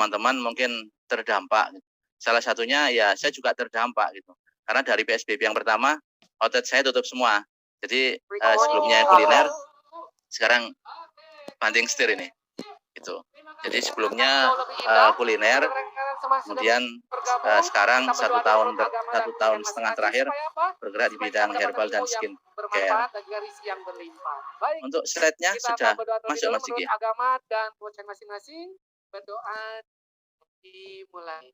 teman-teman mungkin terdampak. Salah satunya ya saya juga terdampak gitu. Karena dari PSBB yang pertama, outlet saya tutup semua. Jadi sebelumnya kuliner, sekarang banting setir ini. Gitu. Jadi sebelumnya kuliner, kemudian sekarang 1 tahun setengah terakhir bergerak di bidang herbal dan skincare. Untuk slide-nya sudah masuk Mas Diki. Agama dan kepercayaan masing-masing, berdoa dimulai.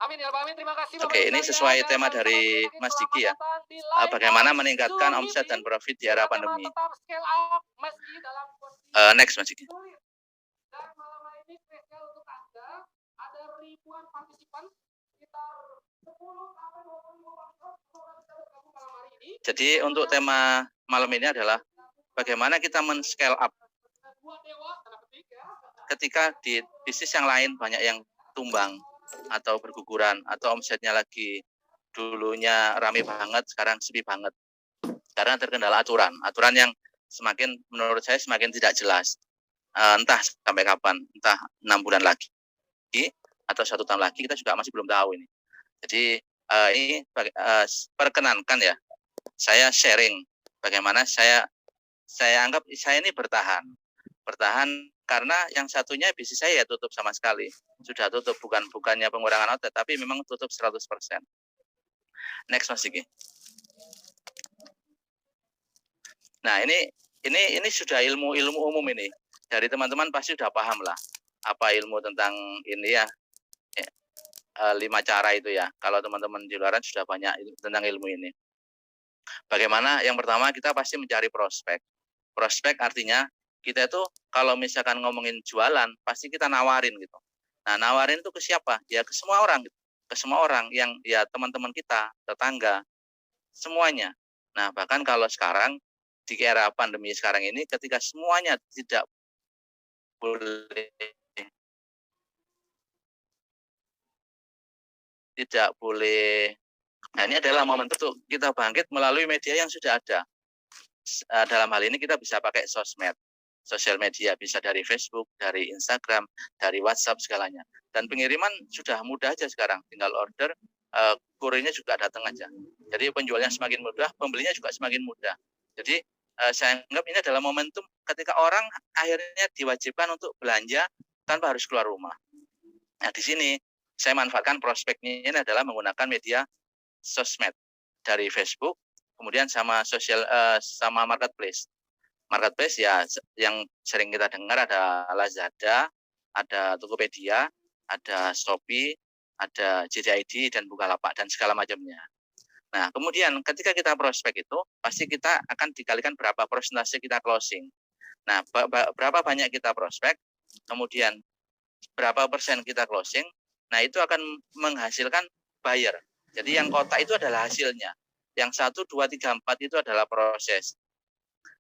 Amin ya Rabbal Alamin. Terima kasih. Oke, ini sesuai tema dari Mas Diki ya. Bagaimana meningkatkan omset dan profit di era pandemi. Next Mas Diki. Dan malam ini spesial untuk Anda, ada ribuan partisipan, sekitar 10 sampai 20 orang bisa bergabung malam hari ini. Jadi untuk tema malam ini adalah bagaimana kita men-scale up ketika di bisnis yang lain banyak yang tumbang atau berguguran, atau omsetnya lagi dulunya rame banget, sekarang sepi banget. Karena terkendala aturan yang semakin menurut saya semakin tidak jelas. Entah sampai kapan, entah 6 bulan lagi atau 1 tahun lagi, kita juga masih belum tahu ini. Jadi ini perkenankan ya, saya sharing bagaimana saya anggap saya ini bertahan karena yang satunya bisnis saya ya tutup sama sekali. Sudah tutup, bukannya pengurangan outlet, tapi memang tutup 100%. Next Mas Diki. Nah, ini sudah ilmu umum ini. Dari teman-teman pasti sudah paham lah apa ilmu tentang ini ya. 5 cara itu ya. Kalau teman-teman di luaran sudah banyak tentang ilmu ini. Bagaimana? Yang pertama kita pasti mencari prospek. Prospek artinya kita itu kalau misalkan ngomongin jualan, pasti kita nawarin gitu. Nah, nawarin itu ke siapa? Ya ke semua orang gitu. Ke semua orang yang ya teman-teman kita, tetangga, semuanya. Nah, bahkan kalau sekarang di era pandemi sekarang ini ketika semuanya tidak boleh. Nah, ini adalah momen untuk kita bangkit melalui media yang sudah ada. Dalam hal ini kita bisa pakai sosial media, bisa dari Facebook, dari Instagram, dari WhatsApp segalanya. Dan pengiriman sudah mudah aja sekarang, tinggal order, kurirnya juga datang aja. Jadi penjualnya semakin mudah, pembelinya juga semakin mudah. Jadi saya anggap ini adalah momentum ketika orang akhirnya diwajibkan untuk belanja tanpa harus keluar rumah. Nah, di sini saya manfaatkan prospeknya ini adalah menggunakan media sosmed dari Facebook, kemudian sama sama marketplace. Marketplace ya yang sering kita dengar ada Lazada, ada Tokopedia, ada Shopee, ada JDID dan Bukalapak dan segala macamnya. Nah, kemudian ketika kita prospek itu pasti kita akan dikalikan berapa persentase kita closing. Nah, berapa banyak kita prospek, kemudian berapa persen kita closing, nah itu akan menghasilkan buyer. Jadi yang kotak itu adalah hasilnya. Yang 1, 2, 3, 4 itu adalah proses.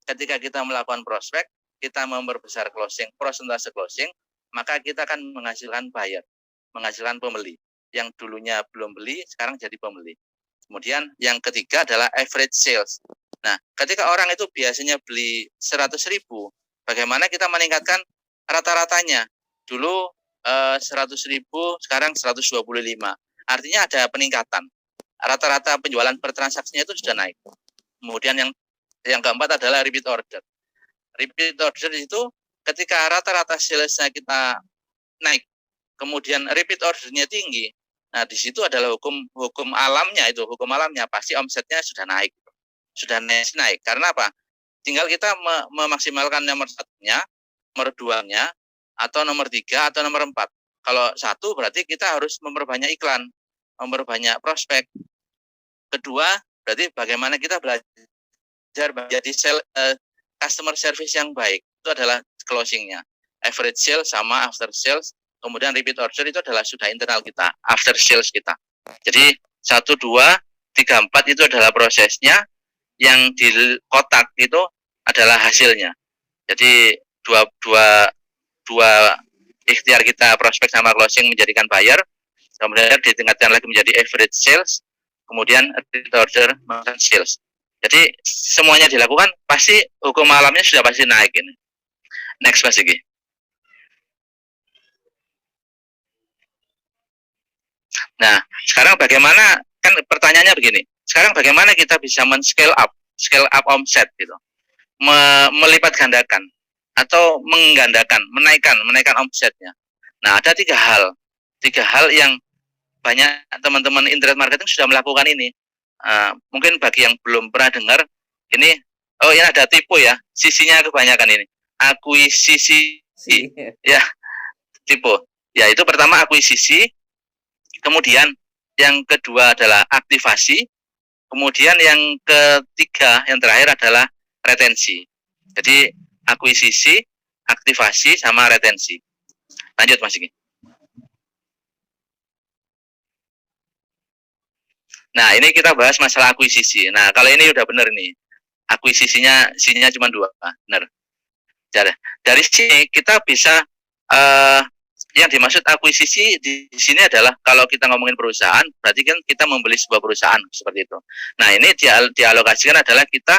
Ketika kita melakukan prospek, kita memperbesar closing, persentase closing, maka kita akan menghasilkan buyer, menghasilkan pembeli. Yang dulunya belum beli, sekarang jadi pembeli. Kemudian yang ketiga adalah average sales. Nah, ketika orang itu biasanya beli 100.000, bagaimana kita meningkatkan rata-ratanya? Dulu 100.000, sekarang 125. Artinya ada peningkatan. Rata-rata penjualan per transaksinya itu sudah naik. Kemudian yang keempat adalah repeat order. Repeat order itu ketika rata-rata salesnya kita naik, kemudian repeat ordernya tinggi, nah di situ adalah hukum alamnya itu, hukum alamnya pasti omsetnya sudah naik, Karena apa? Tinggal kita memaksimalkan nomor 1-nya, nomor 2-nya, atau nomor 3 atau nomor 4. Kalau 1 berarti kita harus memperbanyak iklan, memperbanyak prospek. Kedua, berarti bagaimana kita belajar menjadi customer service yang baik. Itu adalah closing-nya. Average sales sama after sales, kemudian repeat order itu adalah sudah internal kita, after sales kita. Jadi 1, 2, 3, 4 itu adalah prosesnya, yang di kotak itu adalah hasilnya. Jadi dua ikhtiar kita prospek sama closing menjadikan buyer, kemudian ditingkatkan lagi menjadi average sales, kemudian repeat order sales. Jadi semuanya dilakukan, pasti hukum alamnya sudah pasti naik ini. Next Mas Sigi. Nah, sekarang bagaimana, kan pertanyaannya begini, sekarang bagaimana kita bisa scale up omset gitu, melipat gandakan atau menggandakan, menaikkan omsetnya. Nah, ada tiga hal yang banyak teman-teman internet marketing sudah melakukan ini. Mungkin bagi yang belum pernah dengar, ini ada tipe ya, sisinya kebanyakan ini. Akuisisi, ya, tipe. Ya, itu pertama akuisisi, kemudian yang kedua adalah aktivasi, kemudian yang ketiga, yang terakhir adalah retensi. Jadi akuisisi, aktivasi, sama retensi. Lanjut Mas Iki. Nah, ini kita bahas masalah akuisisi. Nah, kalau ini udah benar nih. Akuisisinya cuma 2, benar. Dari sini kita bisa yang dimaksud akuisisi di sini adalah kalau kita ngomongin perusahaan, berarti kan kita membeli sebuah perusahaan seperti itu. Nah, ini dialokasikan adalah kita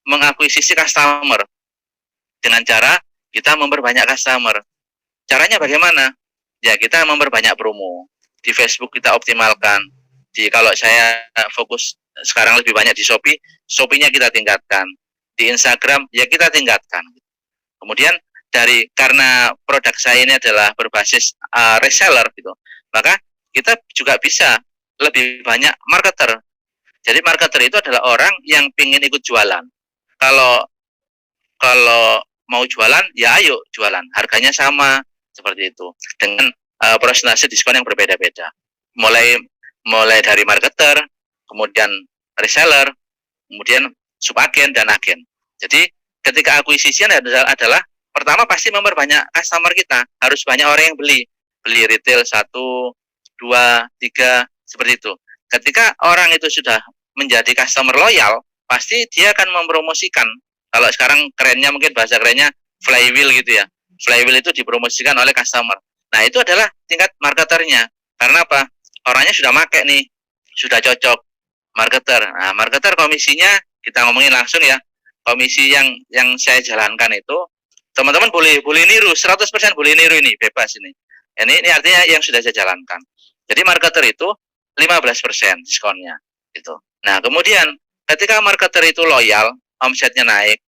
mengakuisisi customer dengan cara kita memperbanyak customer. Caranya bagaimana? Ya, kita memperbanyak promo. Di Facebook kita optimalkan. Kalau saya fokus sekarang lebih banyak di Shopee, Shopee-nya kita tingkatkan. Di Instagram ya kita tingkatkan. Kemudian karena produk saya ini adalah berbasis reseller gitu, maka kita juga bisa lebih banyak marketer. Jadi marketer itu adalah orang yang ingin ikut jualan. Kalau mau jualan, ya ayo jualan. Harganya sama seperti itu dengan persentase diskon yang berbeda-beda. Mulai dari marketer, kemudian reseller, kemudian subagen dan agen. Jadi ketika akuisisi adalah pertama pasti memperbanyak customer kita, harus banyak orang yang beli retail 1, 2, 3 seperti itu. Ketika orang itu sudah menjadi customer loyal, pasti dia akan mempromosikan. Kalau sekarang kerennya, mungkin bahasa kerennya flywheel gitu ya. Flywheel itu dipromosikan oleh customer. Nah, itu adalah tingkat marketernya. Karena apa? Orangnya sudah make nih, sudah cocok. Marketer. Nah, marketer komisinya kita ngomongin langsung ya. Komisi yang saya jalankan itu, teman-teman boleh niru, 100% boleh niru ini, bebas ini. Ini artinya yang sudah saya jalankan. Jadi marketer itu 15% diskonnya gitu. Nah, kemudian ketika marketer itu loyal, omsetnya naik.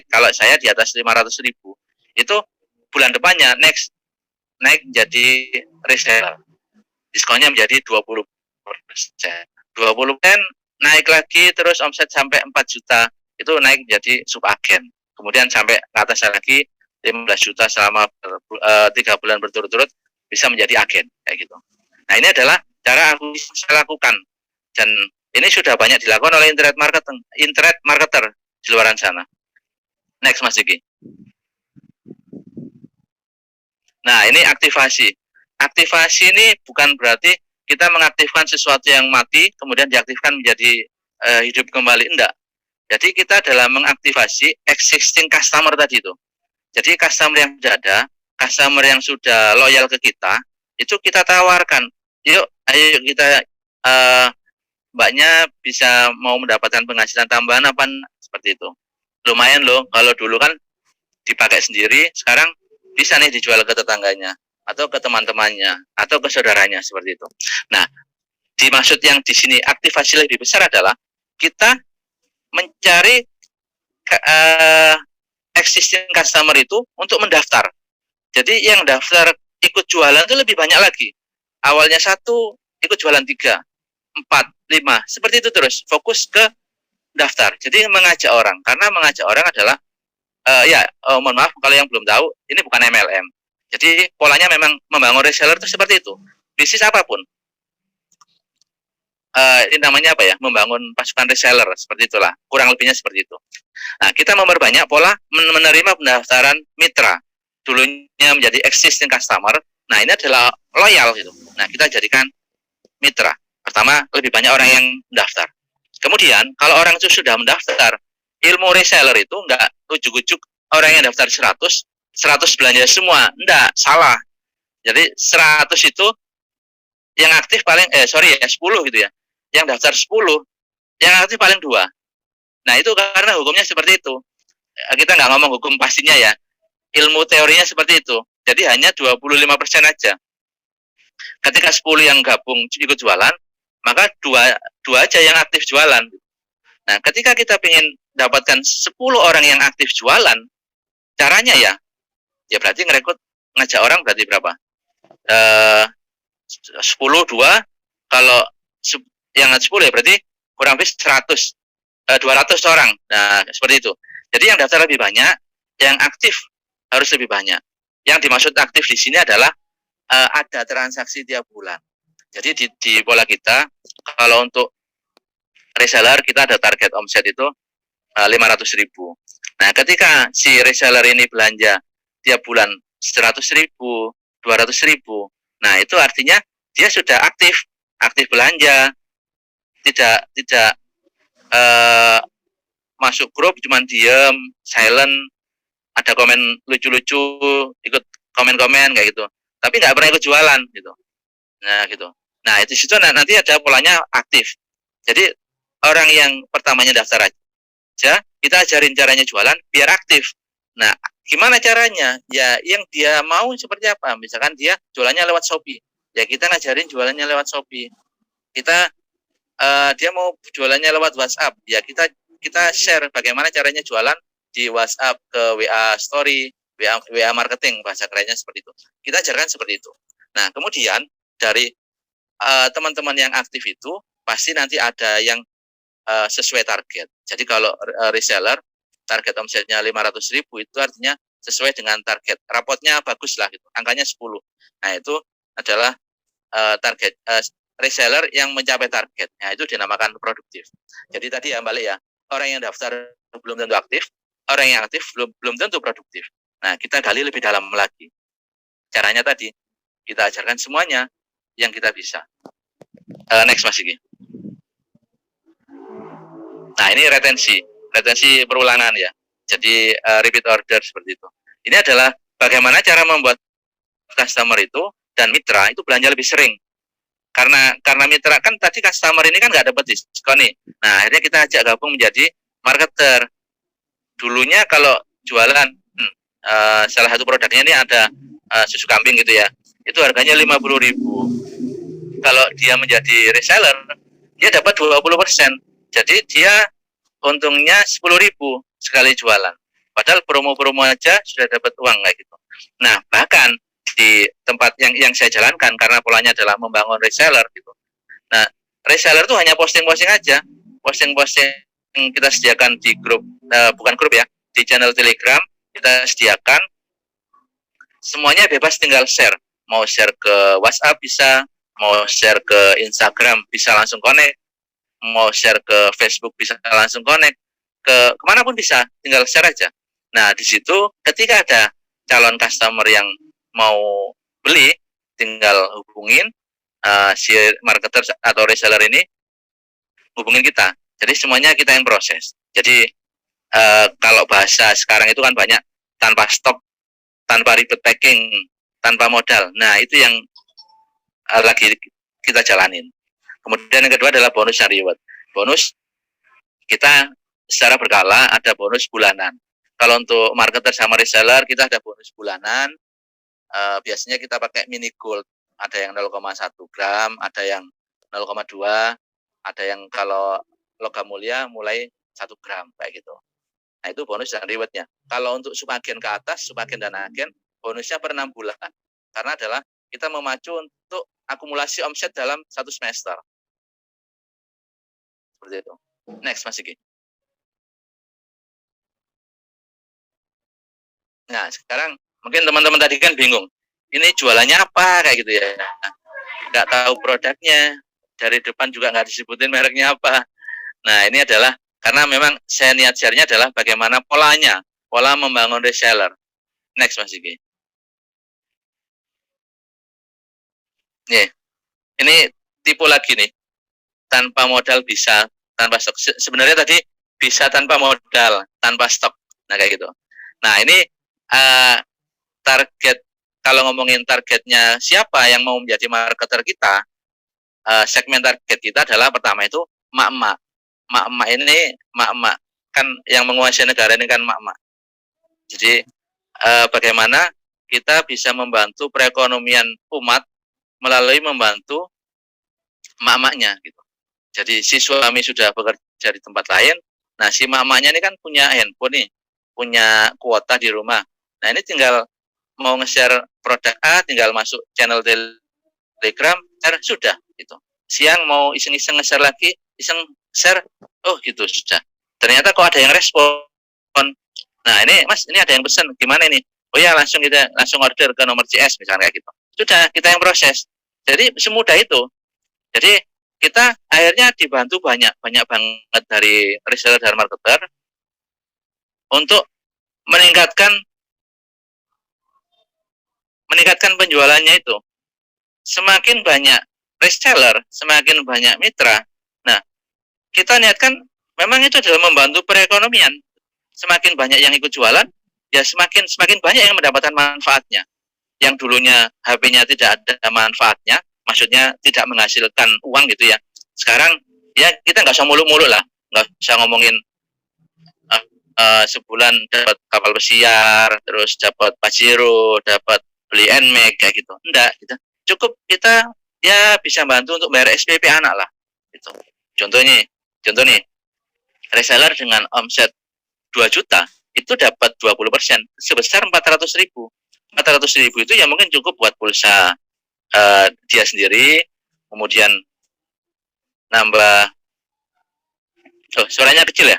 Kalau saya di atas 500.000, itu bulan depannya naik jadi reseller. Diskonnya menjadi 20%. 20% naik lagi, terus omset sampai 4 juta, itu naik menjadi subagen. Kemudian sampai ke atas lagi 15 juta selama 3 bulan berturut-turut, bisa menjadi agen kayak gitu. Nah, ini adalah cara aku saya lakukan, dan ini sudah banyak dilakukan oleh internet marketer di luar sana. Next Mas Diki. Nah, ini aktivasi. Aktivasi ini bukan berarti kita mengaktifkan sesuatu yang mati kemudian diaktifkan menjadi hidup kembali, enggak. Jadi kita dalam mengaktifasi existing customer tadi itu. Jadi customer yang sudah ada, customer yang sudah loyal ke kita, itu kita tawarkan, yuk ayo kita mbaknya bisa mau mendapatkan penghasilan tambahan apa, seperti itu. Lumayan loh, kalau dulu kan dipakai sendiri, sekarang bisa nih dijual ke tetangganya atau ke teman-temannya atau ke saudaranya seperti itu. Nah, dimaksud yang di sini aktivasi lebih besar adalah kita mencari existing customer itu untuk mendaftar. Jadi yang daftar ikut jualan itu lebih banyak lagi. Awalnya 1, ikut jualan 3, 4, 5, seperti itu terus. Fokus ke daftar. Jadi mengajak orang, karena mengajak orang adalah mohon maaf kalau yang belum tahu, ini bukan MLM. Jadi polanya memang membangun reseller itu seperti itu. Bisnis apapun. Ini namanya apa ya? Membangun pasukan reseller, seperti itulah. Kurang lebihnya seperti itu. Nah, kita memperbanyak pola menerima pendaftaran mitra. Dulunya menjadi existing customer. Nah, ini adalah loyal gitu. Nah, kita jadikan mitra. Pertama, lebih banyak orang yang mendaftar. Kemudian, kalau orang itu sudah mendaftar, ilmu reseller itu enggak ujuk-ujuk orang yang daftar 100 belanja semua. Enggak, salah. Jadi 100 itu yang aktif paling 10 gitu ya. Yang daftar 10, yang aktif paling 2. Nah itu karena hukumnya seperti itu. Kita nggak ngomong hukum pastinya ya, ilmu teorinya seperti itu. Jadi hanya 25% aja. Ketika 10 yang gabung ikut jualan, maka dua aja yang aktif jualan. Nah, ketika kita ingin dapatkan 10 orang yang aktif jualan, caranya ya berarti ngajak orang berarti berapa? 10, 2, kalau yang 10 ya berarti kurang lebih 200 orang. Nah, seperti itu. Jadi yang daftar lebih banyak, yang aktif harus lebih banyak. Yang dimaksud aktif di sini adalah ada transaksi tiap bulan. Jadi di pola kita, kalau untuk reseller kita ada target omset itu 500.000. Nah, ketika si reseller ini belanja tiap bulan 100.000, 200.000, nah itu artinya dia sudah aktif belanja, tidak masuk grup cuman diem, silent, ada komen lucu-lucu, ikut komen-komen kayak gitu, tapi nggak pernah ikut jualan gitu. Nah gitu. Nah itu situ nanti ada polanya aktif. Jadi orang yang pertamanya daftar aja, kita ajarin caranya jualan biar aktif. Nah gimana caranya? Ya yang dia mau seperti apa? Misalkan dia jualannya lewat Shopee, ya kita ngajarin jualannya lewat Shopee. Kita dia mau jualannya lewat WhatsApp, ya kita share bagaimana caranya jualan di WhatsApp ke WA Story, WA marketing, bahasa kerennya seperti itu. Kita ajarkan seperti itu. Nah kemudian dari teman-teman yang aktif itu pasti nanti ada yang sesuai target. Jadi kalau reseller target omsetnya 500.000 itu artinya sesuai dengan target. Rapotnya bagus lah gitu, angkanya 10. Nah itu adalah target reseller yang mencapai target. Nah itu dinamakan produktif. Jadi tadi ya balik ya, orang yang daftar belum tentu aktif, orang yang aktif belum tentu produktif. Nah kita gali lebih dalam lagi. Caranya tadi kita ajarkan semuanya yang kita bisa. Next Mas Iki. Nah ini retensi perulangan ya. Jadi repeat order seperti itu. Ini adalah bagaimana cara membuat customer itu dan mitra itu belanja lebih sering. Karena mitra kan tadi customer ini kan nggak dapat diskon nih. Nah akhirnya kita ajak gabung menjadi marketer. Dulunya kalau jualan salah satu produknya ini ada susu kambing gitu ya, itu harganya 50.000. Kalau dia menjadi reseller, dia dapat 20%. Jadi dia untungnya 10.000 sekali jualan. Padahal promo-promo aja sudah dapat uang kayak gitu. Nah bahkan di tempat yang saya jalankan karena polanya adalah membangun reseller gitu. Nah reseller tuh hanya posting-posting aja, posting-posting kita sediakan di grup, bukan grup ya, di channel Telegram kita sediakan. Semuanya bebas, tinggal share. Mau share ke WhatsApp bisa, mau share ke Instagram bisa langsung connect, mau share ke Facebook bisa langsung connect, ke kemana pun bisa, tinggal share aja. Nah di situ ketika ada calon customer yang mau beli, tinggal hubungin si marketer atau reseller ini, hubungin kita. Jadi semuanya kita yang proses. Jadi kalau bahasa sekarang itu kan banyak tanpa stok, tanpa ribet packing, tanpa modal. Nah itu yang lagi kita jalanin. Kemudian yang kedua adalah bonus dan reward. Bonus kita secara berkala ada bonus bulanan. Kalau untuk marketer sama reseller kita ada bonus bulanan. Biasanya kita pakai mini gold. Ada yang 0,1 gram, ada yang 0,2, ada yang kalau logam mulia mulai 1 gram kayak gitu. Nah itu bonus dan rewardnya. Kalau untuk subagen ke atas, subagen dan agen, bonusnya per 6 bulan. Karena adalah kita memacu untuk akumulasi omset dalam 1 semester. Seperti itu. Next Mas Iki. Nah sekarang mungkin teman-teman tadi kan bingung. Ini jualannya apa kayak gitu ya. Nggak tahu produknya. Dari depan juga nggak disebutin mereknya apa. Nah ini adalah karena memang saya niat share-nya adalah bagaimana polanya. Pola membangun reseller. Next Mas Iki. Nih, ini tipe lagi nih. Tanpa modal bisa, tanpa stok. Sebenarnya tadi bisa tanpa modal, tanpa stok. Nah kayak gitu. Nah ini target, kalau ngomongin targetnya siapa yang mau menjadi marketer kita, segmen target kita adalah pertama itu mak-mak. Mak-mak ini mak-mak kan yang menguasai negara ini kan emak-emak. Jadi bagaimana kita bisa membantu perekonomian umat melalui membantu emak-emaknya gitu. Jadi si suami sudah bekerja di tempat lain, nah si emak-emaknya ini kan punya handphone nih, punya kuota di rumah. Nah ini tinggal mau nge-share produk A, tinggal masuk channel Telegram, share sudah gitu. Siang mau iseng-iseng nge-share lagi, iseng share, oh gitu sudah. Ternyata kok ada yang respon. Nah ini mas, ini ada yang pesan, gimana ini? Oh ya langsung order ke nomor CS misalnya kayak gitu. Sudah kita yang proses. Jadi semudah itu. Jadi kita akhirnya dibantu banyak banget dari reseller dan marketer untuk meningkatkan penjualannya itu. Semakin banyak reseller, semakin banyak mitra. Nah, kita niatkan memang itu adalah membantu perekonomian. Semakin banyak yang ikut jualan, ya semakin banyak yang mendapatkan manfaatnya. Yang dulunya HP-nya tidak ada manfaatnya, maksudnya tidak menghasilkan uang gitu ya. Sekarang ya kita nggak usah muluk-muluk lah, nggak usah ngomongin sebulan dapat kapal pesiar, terus dapat Pajero, dapat beli NMAX kayak gitu. Enggak, gitu. Cukup kita ya bisa bantu untuk bayar SPP anak lah. Gitu. Contoh nih, reseller dengan omset 2 juta itu dapat 20% sebesar 400.000. 400.000 itu ya mungkin cukup buat pulsa dia sendiri, kemudian nambah. Oh, suaranya kecil ya?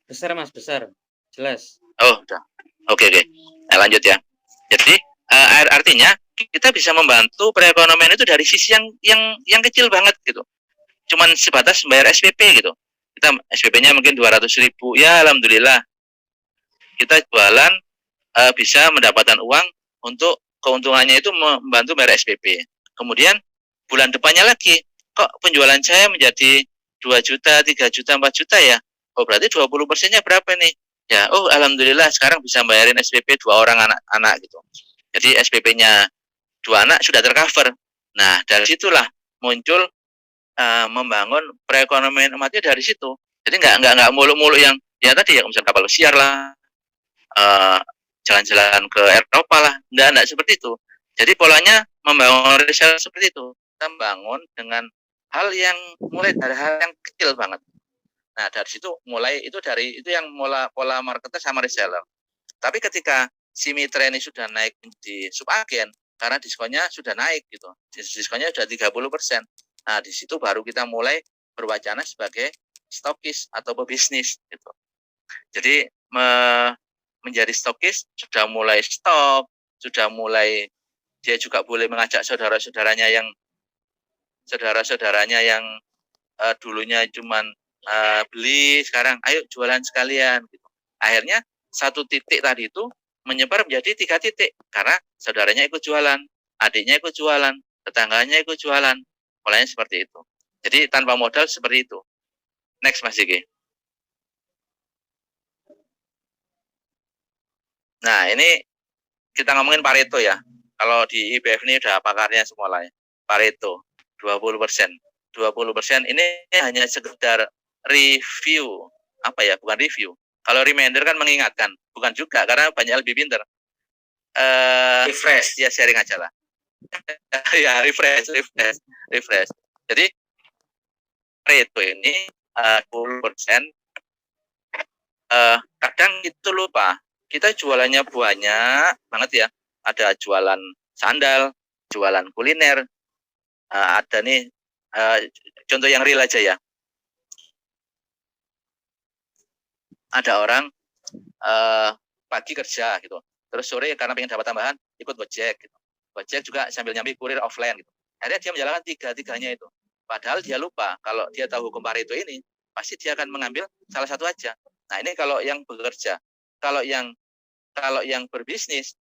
Besar mas, besar, jelas. Oh, udah. Oke. Nah, lanjut ya. Jadi artinya kita bisa membantu perekonomian itu dari sisi yang kecil banget gitu. Cuman sebatas bayar SPP gitu. Kita SPP-nya mungkin 200.000. Ya alhamdulillah. Kita jualan bisa mendapatkan uang untuk keuntungannya itu membantu bayar SPP. Kemudian bulan depannya lagi, kok penjualan saya menjadi 2 juta, 3 juta, 4 juta ya? Oh berarti 20%-nya berapa nih? Ya, oh alhamdulillah sekarang bisa bayarin SPP 2 orang anak-anak gitu. Jadi SPP-nya 2 anak sudah tercover. Nah, dari situlah muncul membangun perekonomian umatnya dari situ. Jadi nggak muluk-muluk yang ya tadi ya misalnya kapal pesiar lah, jalan-jalan ke Eropa lah, nggak seperti itu. Jadi polanya membangun riset seperti itu. Kita membangun dengan hal yang mulai dari hal yang kecil banget. Nah dari situ itu yang pola marketer sama reseller. Tapi ketika si mitra ini sudah naik di subagen, karena diskonnya sudah naik gitu, diskonnya sudah 30%. Nah di situ baru kita mulai berwacana sebagai stokis atau pebisnis gitu. Jadi menjadi stokis sudah mulai stok, sudah mulai dia juga boleh mengajak saudara-saudaranya yang dulunya cuman beli, sekarang ayo jualan sekalian gitu. Akhirnya satu titik tadi itu menyebar menjadi 3 titik karena saudaranya ikut jualan, adiknya ikut jualan, tetangganya ikut jualan. Polanya seperti itu. Jadi tanpa modal seperti itu. Next Mas Ziki. Nah ini kita ngomongin Pareto ya. Kalau di IBF ini udah pakarnya semua lah ya. Pareto 20%. 20% ini hanya sekedar review. Apa ya? Bukan review. Kalau reminder kan mengingatkan. Bukan juga karena banyak lebih pinter. Refresh. Ya sharing aja lah. Ya refresh. Jadi Pareto ini 20%. Kadang itu lupa. Kita jualannya banyak banget ya. Ada jualan sandal, jualan kuliner, ada nih contoh yang real aja ya. Ada orang pagi kerja gitu, terus sore karena pengen dapat tambahan ikut Gojek gitu. Gojek juga sambil nyambi kurir offline gitu. Akhirnya dia menjalankan tiga-tiganya itu. Padahal dia lupa kalau dia tahu hukum Pareto ini, pasti dia akan mengambil salah satu aja. Nah ini kalau yang bekerja, kalau yang berbisnis,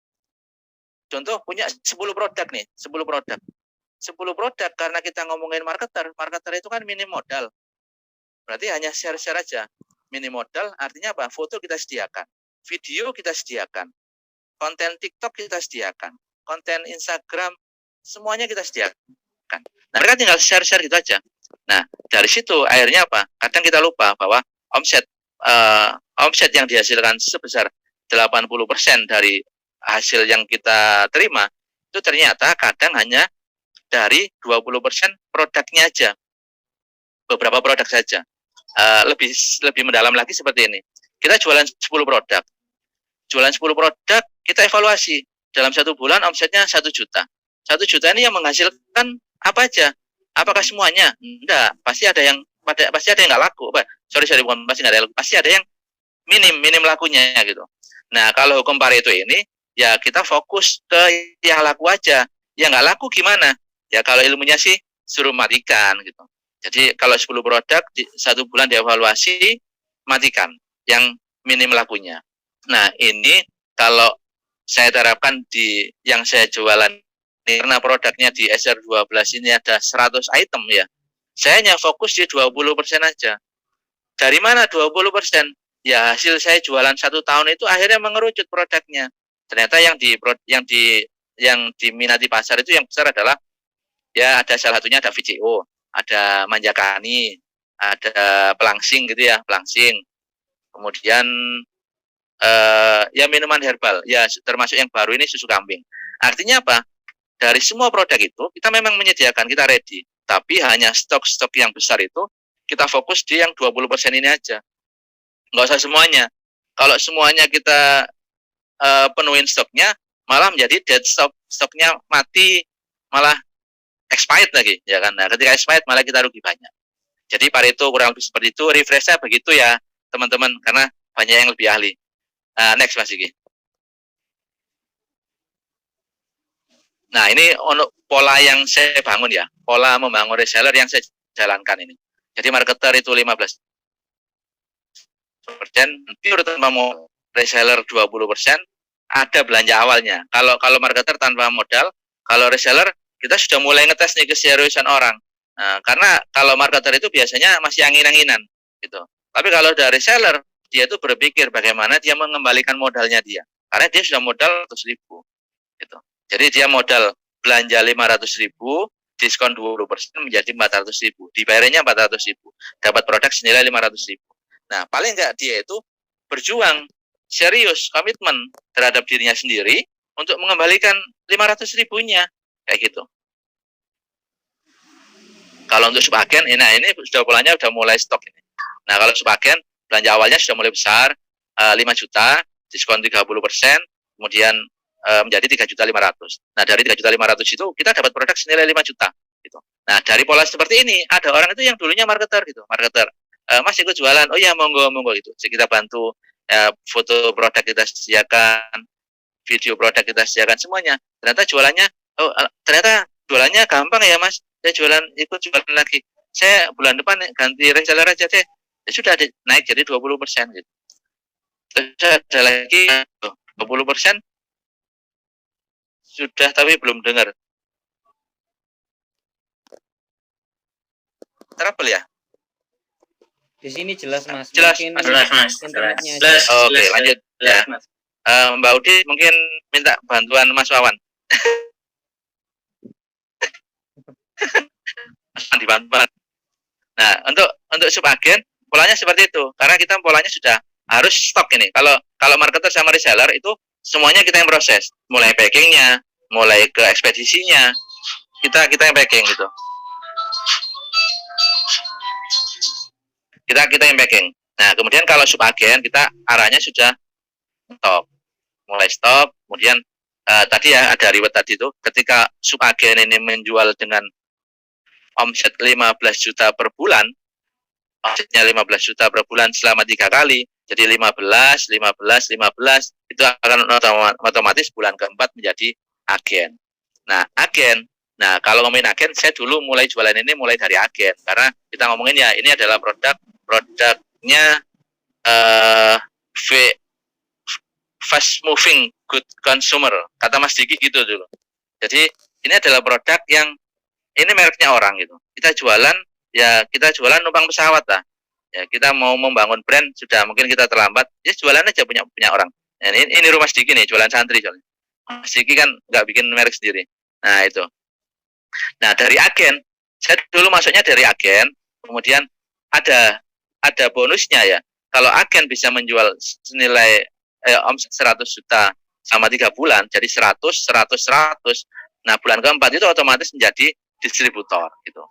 contoh punya 10 produk nih, 10 produk karena kita ngomongin marketer itu kan minim modal. Berarti hanya share-share aja. Minim modal artinya apa? Foto kita sediakan, video kita sediakan, konten TikTok kita sediakan, konten Instagram semuanya kita sediakan. Nah, mereka tinggal share-share gitu aja. Nah, dari situ akhirnya apa? Kadang kita lupa bahwa omset omset yang dihasilkan sebesar 80% dari hasil yang kita terima itu ternyata kadang hanya dari 20% produknya aja, beberapa produk saja. Lebih mendalam lagi seperti ini. Kita jualan 10 produk. Jualan 10 produk, kita evaluasi. Dalam 1 bulan omsetnya 1 juta. 1 juta ini yang menghasilkan apa aja? Apakah semuanya? Enggak, pasti ada yang nggak laku. Bukan pasti nggak ada yang laku. Pasti ada yang minim lakunya gitu. Nah, kalau hukum Pareto ini ya kita fokus ke yang laku aja. Yang nggak laku gimana? Ya kalau ilmunya sih suruh matikan gitu. Jadi kalau 10 produk 1 bulan dievaluasi, matikan yang minim lakunya. Nah, ini kalau saya terapkan di yang saya jualan karena produknya di SR12 ini ada 100 item ya. Saya hanya fokus di 20% aja. Dari mana 20%? Ya hasil saya jualan 1 tahun itu akhirnya mengerucut produknya. Ternyata yang diminati pasar itu yang besar adalah ya ada salah satunya ada VCO, ada manjakani, ada pelangsing gitu ya, pelangsing. Kemudian ya minuman herbal, ya termasuk yang baru ini susu kambing. Artinya apa? Dari semua produk itu kita memang menyediakan, kita ready. Tapi hanya stok-stok yang besar itu kita fokus di yang 20% ini aja. Nggak usah semuanya. Kalau semuanya kita penuhin stoknya, malah menjadi dead stock, stoknya mati, malah expired lagi, ya kan? Nah, ketika expired malah kita rugi banyak. Jadi Pareto kurang lebih seperti itu, refreshnya begitu ya, teman-teman, karena banyak yang lebih ahli. Next, Mas Diki. Nah, ini untuk pola yang saya bangun ya, pola membangun reseller yang saya jalankan ini. Jadi marketer itu 15%, pure tanpa modal, reseller 20%, ada belanja awalnya. Kalau marketer tanpa modal, kalau reseller kita sudah mulai ngetes nih keseriusan orang. Nah, karena kalau marketer itu biasanya masih angin-anginan gitu. Tapi kalau dari reseller, dia tuh berpikir bagaimana dia mengembalikan modalnya dia. Karena dia sudah modal 100.000 gitu. Jadi dia modal belanja 500.000, diskon 20% menjadi 400.000. Dibayarnya 400.000. Dapat produk senilai 500.000. Nah, paling enggak dia itu berjuang serius, komitmen terhadap dirinya sendiri untuk mengembalikan 500.000-nya kayak gitu. Kalau untuk sebagian, nah ini sudah polanya sudah mulai stok ini. Nah, kalau sebagian belanja awalnya sudah mulai besar, 5 juta, diskon 30%, kemudian menjadi 3.500.000. Nah, dari 3.500.000 itu kita dapat produk senilai 5 juta gitu. Nah, dari pola seperti ini ada orang itu yang dulunya marketer gitu, marketer. Mas ikut jualan, oh ya monggo gitu. Jadi kita bantu foto produk kita sediakan, video produk kita sediakan semuanya. Ternyata jualannya, ternyata jualannya gampang ya Mas. Saya ikut jualan lagi. Saya bulan depan ganti reseller aja deh. Ya sudah naik jadi 20% gitu. Terus ada lagi 20% sudah tapi belum dengar. Trouble ya? Di sini jelas Mas. Jelas, mungkin jelas Mas. internetnya Jelas. aja. Oke, lanjut ya. Mbak Udi mungkin minta bantuan Mas Wawan. Dibantu. Nah, untuk subagen polanya seperti itu. Karena kita polanya sudah harus stok ini. Kalau marketer sama reseller itu semuanya kita yang proses. Mulai packingnya, mulai ke ekspedisinya, kita yang packing gitu. Kita yang packing. Nah, kemudian kalau subagen kita arahnya sudah stok. Mulai stok, kemudian tadi ya ada reward tadi itu ketika subagen ini menjual dengan omset 15 juta per bulan, omsetnya 15 juta per bulan selama 3 kali, jadi 15, itu akan otomatis bulan keempat menjadi agen. Nah, agen, kalau ngomongin agen, saya dulu mulai jualan ini mulai dari agen, karena kita ngomongin ya ini adalah produknya fast moving good consumer, kata Mas Diki gitu dulu. Jadi ini adalah produk yang ini mereknya orang gitu. Kita jualan numpang pesawat lah. Ya, kita mau membangun brand sudah mungkin kita terlambat. Ya jualan aja punya orang. Ya, ini rumah Diki nih, jualan santri soalnya. Mas Diki kan nggak bikin merek sendiri. Nah, itu. Nah, dari agen Saya dulu masuknya dari agen, kemudian ada bonusnya ya. Kalau agen bisa menjual senilai omset 100 juta sama 3 bulan, jadi 100, 100, 100. Nah, bulan keempat itu otomatis menjadi distributor gitu.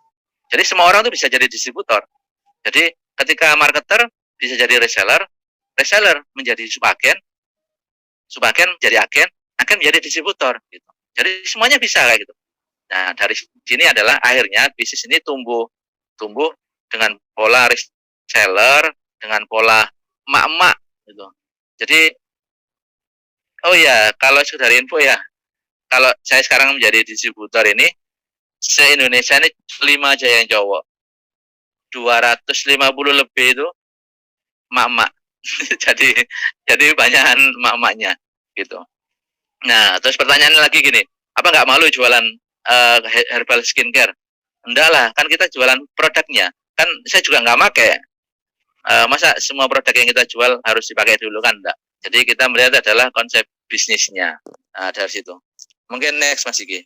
Jadi semua orang tuh bisa jadi distributor. Jadi ketika marketer bisa jadi reseller, reseller menjadi subagen, subagen menjadi agen, agen menjadi distributor gitu. Jadi semuanya bisa kayak gitu. Nah, dari sini adalah akhirnya bisnis ini tumbuh dengan pola reseller, dengan pola emak-emak gitu. Jadi, oh ya, kalau sekedar info ya, kalau saya sekarang menjadi distributor ini, se-Indonesia ini 5 aja yang cowok. 250 lebih itu emak-emak. jadi banyakan emak-emaknya gitu. Nah, terus pertanyaannya lagi gini, apa nggak malu jualan herbal skincare? Enggak lah, kan kita jualan produknya. Kan saya juga nggak pakai. Masa semua produk yang kita jual harus dipakai dulu kan enggak. Jadi kita melihat adalah konsep bisnisnya. Nah, dari situ. Mungkin next Mas Iki.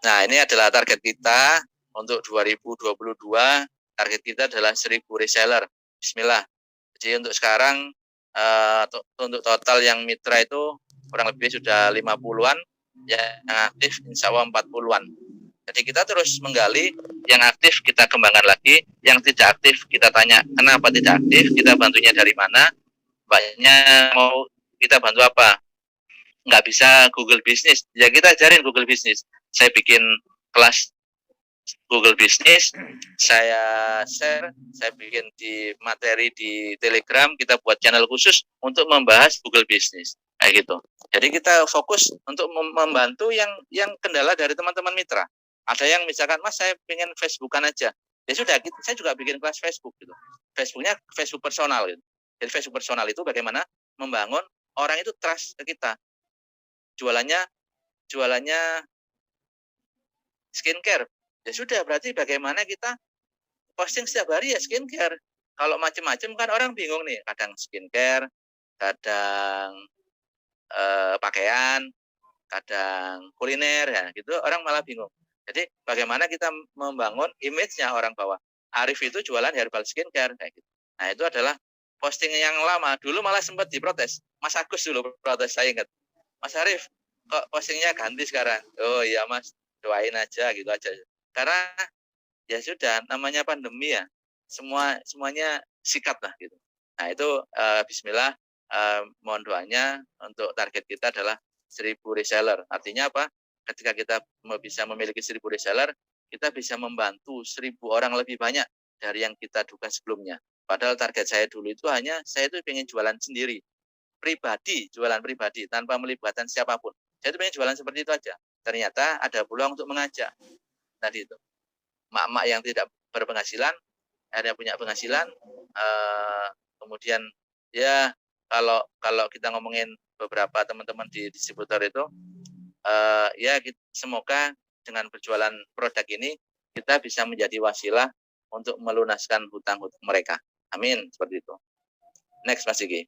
Nah, ini adalah target kita untuk 2022. Target kita adalah 1000 reseller. Bismillah. Jadi untuk sekarang untuk total yang mitra itu kurang lebih sudah 50-an, yang aktif insya Allah 40-an. Jadi kita terus menggali, yang aktif kita kembangkan lagi, yang tidak aktif kita tanya kenapa tidak aktif, kita bantunya dari mana, banyak mau kita bantu apa. Nggak bisa Google Business, ya kita ajarin Google Business. Saya bikin kelas Google Business, saya share, saya bikin di materi di Telegram, kita buat channel khusus untuk membahas Google Business, kayak gitu. Jadi kita fokus untuk membantu yang kendala dari teman-teman mitra. Ada yang misalkan, Mas saya pengen Facebookan aja, ya sudah, saya juga bikin kelas Facebook gitu. Facebooknya Facebook personal gitu. Jadi Facebook personal itu bagaimana membangun orang itu trust ke kita. Jualannya skincare. Ya sudah, berarti bagaimana kita posting setiap hari ya skincare. Kalau macam-macam kan orang bingung nih, kadang skincare, kadang pakaian, kadang kuliner ya, gitu orang malah bingung. Jadi bagaimana kita membangun image-nya orang bahwa Arif itu jualan herbal skincare kayak gitu. Nah, itu adalah posting yang lama. Dulu malah sempat diprotes. Mas Agus dulu protes, saya ingat. Mas Arif, kok postingnya ganti sekarang? Oh iya Mas, doain aja gitu aja. Karena ya sudah, namanya pandemi ya, semuanya sikat lah gitu. Nah itu Bismillah, mohon doanya untuk target kita adalah 1000 reseller. Artinya apa? Ketika kita bisa memiliki 1000 reseller, kita bisa membantu 1000 orang lebih banyak dari yang kita duga sebelumnya. Padahal target saya dulu itu hanya, saya itu pengen jualan sendiri, jualan pribadi tanpa melibatkan siapapun. Saya itu pengen jualan seperti itu aja. Ternyata ada peluang untuk mengajak. Tadi itu. Mak-mak yang tidak berpenghasilan, akhirnya punya penghasilan, kemudian ya kalau kita ngomongin beberapa teman-teman di distributor itu, ya semoga dengan berjualan produk ini kita bisa menjadi wasilah untuk melunaskan hutang-hutang mereka. Amin, seperti itu. Next Mas Iki.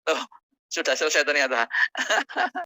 Oh, sudah selesai ternyata.